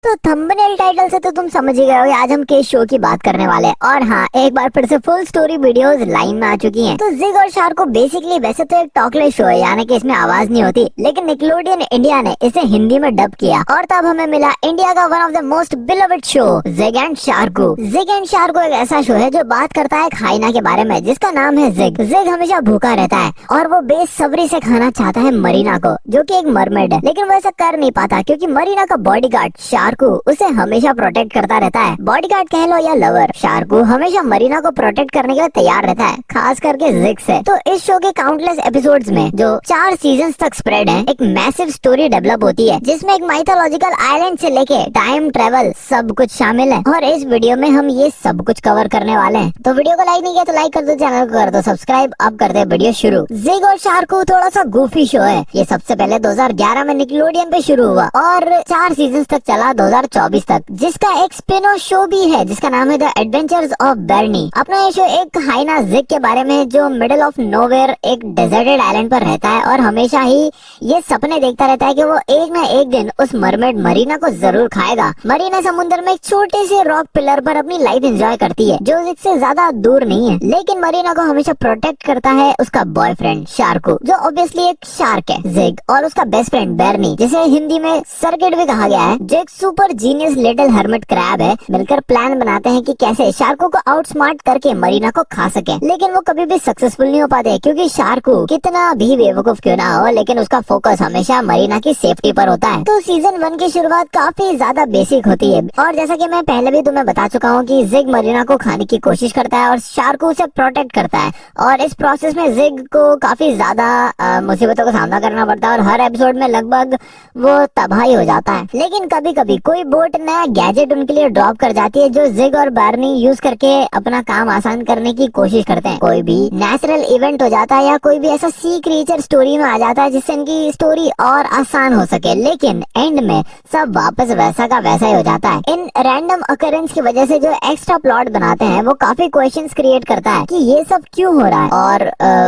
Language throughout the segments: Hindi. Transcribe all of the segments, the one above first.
तो थंबनेल टाइटल से तो तुम समझ ही गए हो आज हम किस शो की बात करने वाले हैं। और हाँ, एक बार फिर से फुल स्टोरी वीडियोस लाइन में आ चुकी हैं। तो जिग और शार्को बेसिकली वैसे तो एक टॉकलेस शो है, यानी कि इसमें आवाज नहीं होती, लेकिन निकलोडियन इंडिया ने इसे हिंदी में डब किया और तब हमें मिला इंडिया का one of the most beloved show Zig and Sharko. Zig and Sharko एक ऐसा शो है जो बात करता है खाइना के बारे में, जिसका नाम है जिग। जिग हमेशा भूखा रहता है और वो बेसब्री से खाना चाहता है मरीना को, जो कि एक मरमेड है, लेकिन वो ऐसा कर नहीं पाता क्योंकि मरीना का बॉडीगार्ड शार्को उसे हमेशा प्रोटेक्ट करता रहता है। बॉडीगार्ड कह लो या लवर, शार्को हमेशा मरीना को प्रोटेक्ट करने के लिए तैयार रहता है, खास करके जिग से। तो इस शो के काउंटलेस एपिसोड्स में जो 4 सीजन्स तक स्प्रेड है, एक मैसिव स्टोरी डेवलप होती है जिसमें एक माइथोलॉजिकल आइलैंड से लेके टाइम ट्रेवल सब कुछ शामिल है। और इस वीडियो में हम ये सब कुछ कवर करने वाले हैं। तो वीडियो को लाइक नहीं किया तो लाइक कर दो, चैनल को कर दो सब्सक्राइब। अब करते हैं वीडियो शुरू। जिग और शार्को थोड़ा सा गूफी शो है। ये सबसे पहले 2011 में निकलोडियन पे शुरू हुआ और 4 सीजन्स तक चला 2024 तक, जिसका एक स्पिन ऑफ शो भी है जिसका नाम है द एडवेंचर्स ऑफ बर्नी। अपना ये शो एक हाइना जिग के बारे में जो मिडिल ऑफ नोवेयर एक डेजर्टेड आइलैंड पर रहता है और हमेशा ही ये सपने देखता रहता है कि वो एक ना एक दिन उस मरमेड मरीना को जरूर खाएगा। मरीना समुद्र में एक छोटे से रॉक पिलर पर अपनी लाइफ एंजॉय करती है जो जिग से ज्यादा दूर नहीं है, लेकिन मरीना को हमेशा प्रोटेक्ट करता है उसका बॉयफ्रेंड शार्को, जो ऑब्वियसली एक शार्क है। जिग और उसका बेस्ट फ्रेंड बर्नी, जिसे हिंदी में सर्किट भी कहा गया है, जो एक super genius little hermit crab है, मिलकर प्लान बनाते हैं कि कैसे शार्को को आउटस्मार्ट करके मरीना को खा सके। लेकिन वो कभी भी सक्सेसफुल नहीं हो पाते क्योंकि शार्को कितना भी बेवकूफ क्यों ना हो, लेकिन उसका फोकस हमेशा मरीना की सेफ्टी पर होता है। तो सीजन 1 की शुरुआत काफी ज्यादा बेसिक होती है और जैसा कि मैं पहले भी तुम्हें बता चुका हूँ कि जिग मरीना को खाने की कोशिश करता है और शार्को उसे प्रोटेक्ट करता है। और इस प्रोसेस में जिग को काफी ज्यादा मुसीबतों का सामना करना पड़ता है और हर एपिसोड में लगभग वो तबाही हो जाता है। लेकिन कभी कभी कोई बोट नया गैजेट उनके लिए ड्रॉप कर जाती है जो जिग और बार्नी यूज करके अपना काम आसान करने की कोशिश करते हैं। कोई भी नेचुरल इवेंट हो जाता है या कोई भी ऐसा सी क्रिएचर स्टोरी में आ जाता है जिससे इनकी स्टोरी और आसान हो सके, लेकिन एंड में सब वापस वैसा का वैसा ही हो जाता है। इन रैंडम अकरेंस की वजह से जो एक्स्ट्रा प्लॉट बनाते हैं वो काफी क्वेश्चंस क्रिएट करता है कि ये सब क्यों हो रहा है। और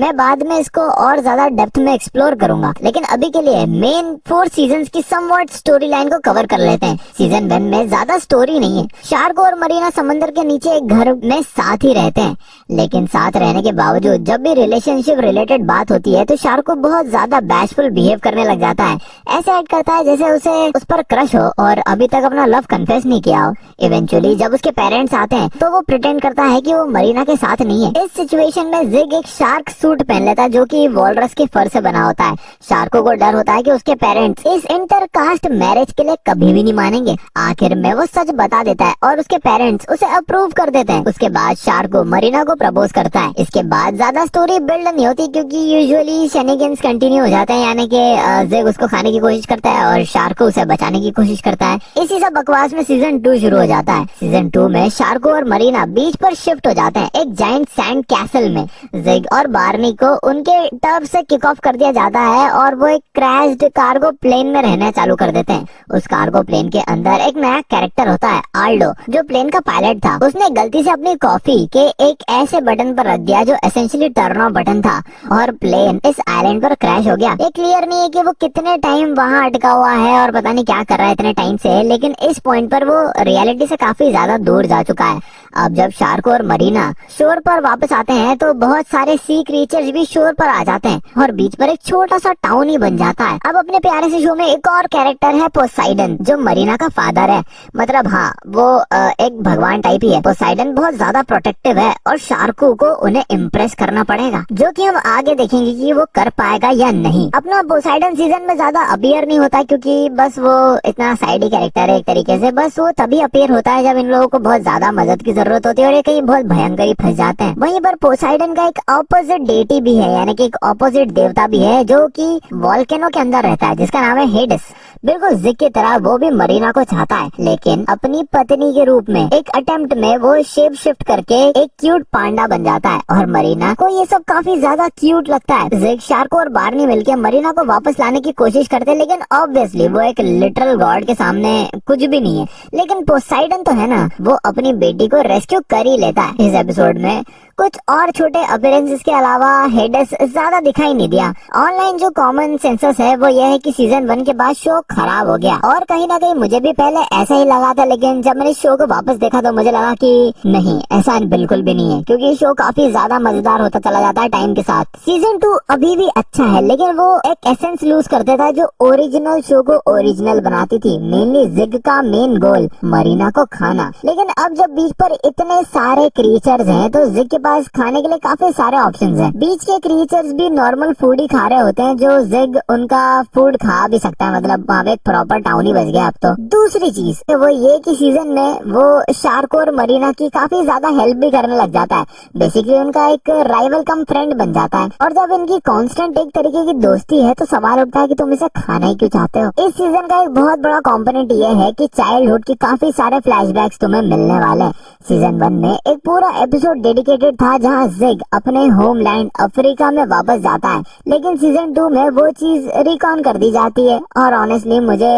मैं बाद में इसको और ज्यादा डेप्थ में एक्सप्लोर करूंगा, लेकिन अभी के लिए मेन 4 सीजन्स की समवॉट स्टोरी लाइन को कवर कर लेते हैं। सीजन 1 में ज्यादा स्टोरी नहीं है। शार्को और मरीना समंदर के नीचे एक घर में साथ ही रहते हैं, लेकिन साथ रहने के बावजूद जब भी रिलेशनशिप रिलेटेड बात होती है तो शार्को बहुत ज्यादा बैशफुल बिहेव करने लग जाता है। ऐसे एक्ट करता है जैसे उसे उस पर क्रश हो और अभी तक अपना लव कन्फेस नहीं किया हो। इवेंचुअली जब उसके पेरेंट्स आते हैं तो वो प्रिटेंड करता है कि वो मरीना के साथ नहीं है। इस सिचुएशन में जिग एक शार्क सूट पहन लेता है जो कि वॉलरस के फर से बना होता है। शार्को को डर होता है कि उसके पेरेंट्स इस इंटरकास्ट मैरिज के लिए कभी भी नहीं मानेंगे। आखिर में वो सच बता देता है और उसके पेरेंट्स उसे अप्रूव कर देते हैं। उसके बाद शार्को मरीना को प्रपोज करता है। इसके बाद ज्यादा स्टोरी बिल्ड नहीं होती क्योंकि यूजुअली शेनिगन्स कंटिन्यू हो जाते हैं, यानी कि जिग उसको खाने की कोशिश करता है और शार्को उसे बचाने की कोशिश करता है। इसी सब बकवास में सीजन 2 शुरू हो जाता है। सीजन 2 में शार्को और मरीना बीच पर शिफ्ट हो जाते हैं एक जाइंट सैंड कैसल में। जिग और बार्नी को उनके टर्फ से किक ऑफ कर दिया जाता है और वो एक क्रैश्ड कार्गो प्लेन में रहना चालू कर देते हैं। उस कार्गो प्लेन के अंदर एक नया कैरेक्टर होता है आल्डो, जो प्लेन का पायलट था। उसने गलती से अपनी कॉफी के एक ऐसे बटन पर रख दिया जो एसेंशियली टर्न ऑफ बटन था और प्लेन इस आइलैंड पर क्रैश हो गया। ये क्लियर नहीं है कि वो कितने टाइम वहाँ अटका हुआ है और पता नहीं क्या कर रहा है इतने टाइम से, लेकिन इस पॉइंट पर वो रियलिटी से काफी ज्यादा दूर जा चुका है। अब जब शार्को और मरीना शोर पर वापस आते हैं तो बहुत सारे सी क्रिएचर्स भी शोर पर आ जाते हैं और बीच पर एक छोटा सा टाउन ही बन जाता है। अब अपने प्यारे से शो में एक और कैरेक्टर है पोसाइडन, जो मरीना का फादर है। मतलब हाँ, वो एक भगवान टाइप ही है। पोसाइडन बहुत ज्यादा प्रोटेक्टिव है और शार्को को उन्हें इम्प्रेस करना पड़ेगा, जो कि हम आगे देखेंगे कि वो कर पाएगा या नहीं। अपना पोसाइडन सीजन में ज्यादा अपीयर नहीं होता क्योंकि बस वो इतना साइड कैरेक्टर है एक तरीके से। बस वो तभी अपीयर होता है जब इन लोगों को बहुत ज्यादा मदद की जरूरत होती है और ये कहीं बहुत भयंकर ही फंस जाते हैं। वहीं पर पोसाइडन का एक ऑपोजिट डेटी भी है, यानी कि एक ऑपोजिट देवता भी है जो कि वॉल्केनो के अंदर रहता है, जिसका नाम है हेडिस। बिल्कुल जिग की तरह वो भी मरीना को चाहता है, लेकिन अपनी पत्नी के रूप में। एक अटेम्प्ट में वो शेप शिफ्ट करके एक क्यूट पांडा बन जाता है और मरीना को ये सब काफी ज्यादा क्यूट लगता है। जिग, शार्को और बार्नी मिलकर मरीना को वापस लाने की कोशिश करते हैं, लेकिन ऑब्वियसली वो एक लिटरल गॉड के सामने कुछ भी नहीं है। लेकिन पोसाइडन तो है ना, वो अपनी बेटी को रेस्क्यू कर ही लेता है। इस एपिसोड में कुछ और छोटे अपीयरेंसेस के अलावा हेडेस ज्यादा दिखाई नहीं दिया। ऑनलाइन जो कॉमन सेंसस है वो ये है कि सीजन 1 के बाद शो खराब हो गया, और कहीं ना कहीं मुझे भी पहले ऐसा ही लगा था, लेकिन जब मैंने शो को वापस देखा तो मुझे लगा कि नहीं, ऐसा बिल्कुल भी नहीं है, क्योंकि शो काफी ज्यादा मजेदार होता चला जाता है टाइम के साथ। सीजन 2 अभी भी अच्छा है, लेकिन वो एक एसेंस लूज कर देता है जो ओरिजिनल शो को ओरिजिनल बनाती थी। मेनली जिग का मेन गोल मरीना को खाना, लेकिन अब जब बीच पर इतने सारे क्रिएचर्स हैं तो जिग के पास खाने के लिए काफी सारे ऑप्शंस हैं। बीच के क्रिएचर्स भी नॉर्मल फूड ही खा रहे होते हैं, जो जिग उनका फूड खा भी सकता है, मतलब वहाँ पे एक प्रॉपर टाउन ही बच गया अब तो। दूसरी चीज वो ये कि सीजन में वो शार्क और मरीना की काफी ज्यादा हेल्प भी करने लग जाता है। बेसिकली उनका एक राइवल कम फ्रेंड बन जाता है, और जब इनकी कांस्टेंट एक तरीके की दोस्ती है तो सवाल उठता है कि तुम इसे खाना ही क्यों चाहते हो। इस सीजन का एक बहुत बड़ा कंपोनेंट ये है कि चाइल्डहुड की काफी सारे फ्लैशबैक्स तुम्हें मिलने वाले हैं। सीजन 1 में एक पूरा एपिसोड डेडिकेटेड था जहां जिग अपने होमलैंड अफ्रीका में वापस जाता है, लेकिन सीजन 2 में वो चीज रिकॉन कर दी जाती है, और ऑनेस्टली मुझे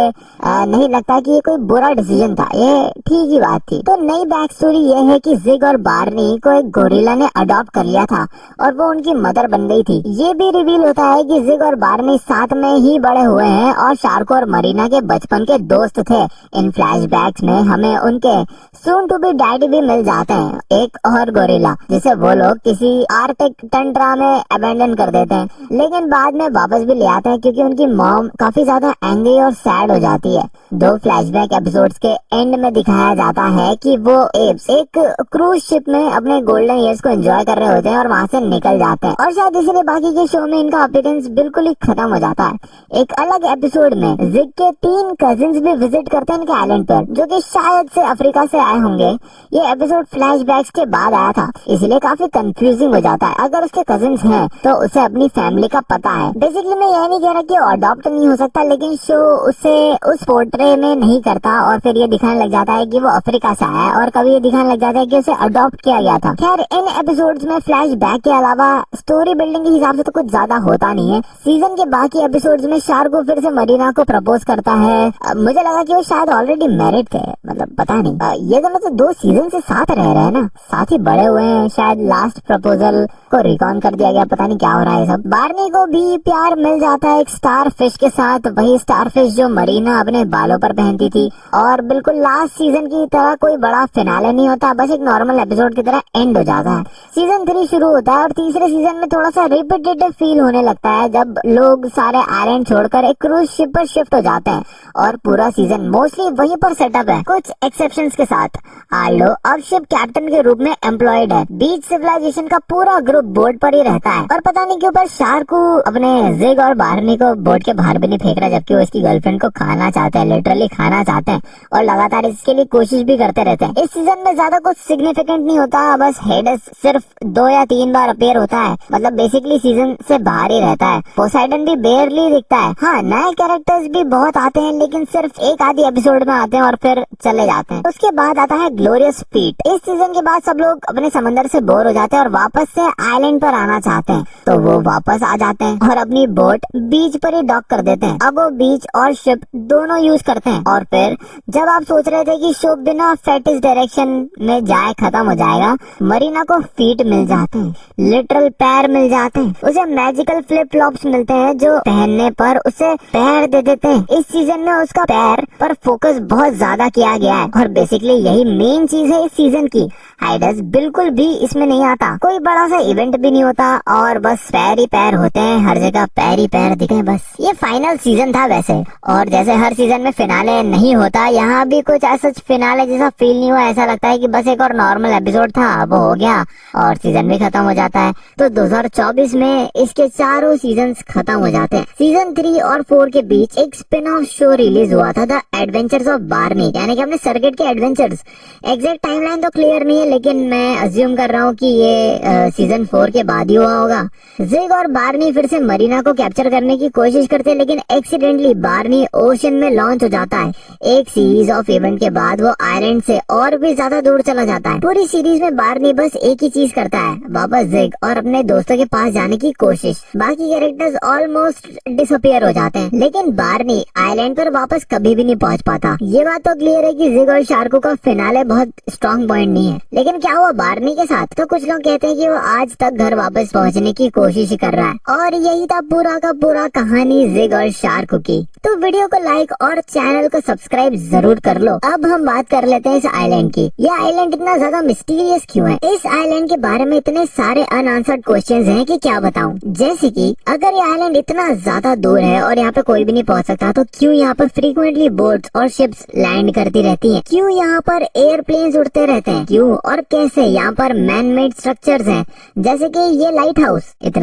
नहीं लगता कि ये कोई बुरा डिसीजन था, ये ठीक ही बात थी। तो नई बैक स्टोरी ये है कि जिग और बार्नी को एक गोरिल्ला ने अडॉप्ट कर लिया था और वो उनकी मदर बन गई थी। ये भी रिवील होता है कि जिग और बार्नी साथ में ही बड़े हुए हैं और शार्क और मरीना के बचपन के दोस्त थे। इन फ्लैशबैक्स में हमें उनके सून टू बी डैडी भी मिल जाते हैं, एक और गोरिल्ला जिसे वो लोग किसी आर्टिक टंड्रा में अबेंडन कर देते हैं, लेकिन बाद में वापस भी ले आते हैं क्योंकि उनकी मॉम काफी ज्यादा एंग्री और सैड हो जाती है। 2 फ्लैशबैक एपिसोड्स के एंड में दिखाया जाता है कि वो एप्स एक क्रूज शिप में अपने गोल्डन ईयर्स को एंजॉय कर रहे होते हैं और वहाँ से निकल जाते हैं, और शायद इसलिए बाकी के शो में इनका अपीयरेंस बिल्कुल ही खत्म हो जाता है। एक अलग एपिसोड में जिग के 3 कजिन्स भी विजिट करते हैं इनके आइलैंड पर, जो कि शायद से अफ्रीका से आए होंगे। ये एपिसोड फ्लैशबैक्स के बाद आया था, इसलिए काफी कंफ्यूजिंग हो जाता है। अगर उसके कजिन्स हैं तो उसे अपनी फैमिली का पता है। बेसिकली मैं यह नहीं कह रहा कि अडॉप्ट नहीं हो सकता, लेकिन शो उसे उस पोर्ट्रे में नहीं करता, और फिर ये दिखाने लग जाता है कि वो अफ्रीका से आया है, और कभी ये दिखाने लग जाता है कि उसे अडॉप्ट किया गया था। खैर, इन एपिसोड्स में फ्लैशबैक के अलावा स्टोरी बिल्डिंग के हिसाब से तो कुछ ज्यादा होता नहीं है। सीजन के बाकी एपिसोड्स में शार्क को फिर से मरीना को प्रपोज करता है। मुझे लगा कि वो शायद ऑलरेडी मैरिड थे, मतलब पता नहीं। ये दोनों तो 2 सीजन से साथ रह रहे हैं ना, साथ ही बड़े हुए हैं। शायद लास्ट प्रपोजल को रिकॉन कर दिया गया, पता नहीं क्या हो रहा है सब। बार्नी को भी प्यार मिल जाता है एक स्टार फिश के साथ, वही स्टार फिश जो मरीना अपने बालों पर पहनती थी, और बिल्कुल लास्ट सीजन की तरह कोई बड़ा फिनाले नहीं होता, बस एक नॉर्मल एपिसोड की तरह एंड हो जाता है। सीजन 3 शुरू होता है और तीसरे सीजन में थोड़ा सा रिपीटेटिव फील होने लगता है, जब लोग सारे आइलैंड छोड़कर एक क्रूज शिप पर शिफ्ट हो जाते हैं, और पूरा सीजन मोस्टली वहीं पर सेटअप है, कुछ एक्सेप्शंस के साथ। आर्लो अब शिप कैप्टन के रूप में एम्प्लॉयड है। बीच सिविलाइजेशन का पूरा ग्रुप बोट पर ही रहता है, और पता नहीं क्यों पर शार्क को अपने जिग और बार्नी को बोट के बाहर भी नहीं फेंक रहा, जबकि वो इसकी गर्लफ्रेंड को खाना चाहते हैं, लिटरली खाना चाहते हैं, और लगातार इसके लिए कोशिश भी करते रहते हैं। इस सीजन में ज्यादा कुछ सिग्निफिकेंट नहीं होता, बस हेडेस सिर्फ 2 या 3 बार अपीयर होता है, मतलब बेसिकली सीजन से बाहर ही रहता है। पोसाइडन भी बेयरली दिखता है। हाँ, नए कैरेक्टर्स भी बहुत आते हैं, लेकिन सिर्फ एक आधी एपिसोड में आते हैं और फिर चले जाते हैं। उसके बाद आता है ग्लोरियस फीट। इस सीजन के बाद सब लोग अपने समंदर से बोर हो जाते हैं और वापस से आइलैंड पर आना चाहते हैं, तो वो वापस आ जाते हैं और अपनी बोट बीच पर ही डॉक कर देते हैं। अब वो बीच और शिप दोनों यूज करते हैं, और फिर जब आप सोच रहे थे कि शो बिना फेटिश डायरेक्शन में जाए खत्म हो जाएगा, मरीना को फीट मिल जाते हैं, लिटरल पैर मिल जाते हैं। उसे मैजिकल फ्लिप फ्लॉप्स मिलते हैं जो पहनने पर उसे पैर दे देते हैं। इस सीजन में उसका पैर पर फोकस बहुत ज्यादा किया गया है, और बेसिकली यही मेन चीज है इस सीजन की। हाइडस बिल्कुल भी इसमें नहीं आता, कोई बड़ा सा इवेंट भी नहीं होता, और बस पैर ही पैर होते हैं, हर जगह पैर ही पैर दिखे बस। ये फाइनल सीजन था वैसे, और जैसे हर सीजन में फिनाले नहीं होता, यहाँ भी कुछ ऐसा फिनाले जैसा फील नहीं हुआ। ऐसा लगता है कि बस एक और नॉर्मल एपिसोड था, वो हो गया और सीजन भी खत्म हो जाता है। तो 2024 में इसके चारों सीजन्स खत्म हो जाते हैं। सीजन 3 और 4 के बीच एक स्पिन ऑफ शो रिलीज हुआ था, द एडवेंचर्स ऑफ बार्नी, यानी कि अपने सर्किट के एडवेंचर्स। एग्जैक्ट टाइमलाइन तो क्लियर नहीं है, लेकिन मैं अज्यूम कर रहा हूँ कि ये सीजन 4 के बाद ही हुआ होगा। जिग और बार्नी फिर से मरीना को कैप्चर करने की कोशिश करते हैं, लेकिन एक्सीडेंटली बार्नी ओशन में लॉन्च हो जाता है। एक सीरीज ऑफ इवेंट के बाद वो आइलैंड से और भी ज्यादा दूर चला जाता है। पूरी सीरीज में बार्नी बस एक ही चीज करता है, वापस जिग और अपने दोस्तों के पास जाने की कोशिश। बाकी कैरेक्टर्स ऑलमोस्ट डिसअपियर हो जाते हैं, लेकिन बार्नी आइलैंड पर वापस कभी भी नहीं पहुंच पाता। ये बात तो क्लियर है कि जिग और शार्को का फिनाले बहुत स्ट्रॉन्ग पॉइंट नहीं है। लेकिन क्या हुआ बार्नी के साथ? तो कुछ लोग कहते हैं कि वो आज तक घर वापस पहुंचने की कोशिश कर रहा है। और यही था पूरा का पूरा कहानी जिग और शार्क की। तो वीडियो को लाइक और चैनल को सब्सक्राइब जरूर कर लो। अब हम बात कर लेते हैं इस आइलैंड की। यह आइलैंड इतना ज्यादा मिस्टीरियस क्यों है? इस आइलैंड के बारे में इतने सारे अनआंसर्ड क्वेश्चंस हैं कि क्या बताऊं। जैसे कि अगर ये आइलैंड इतना ज्यादा दूर है और यहाँ पे कोई भी नहीं पहुंच सकता, तो क्यों यहाँ पर फ्रीक्वेंटली बोट्स और शिप्स लैंड करती रहती हैं? क्यों यहाँ पर एयरप्लेन्स उड़ते रहते हैं? क्यों और कैसे यहाँ पर मैन मेड स्ट्रक्चर्स हैं, जैसे कि ये लाइट हाउस इतना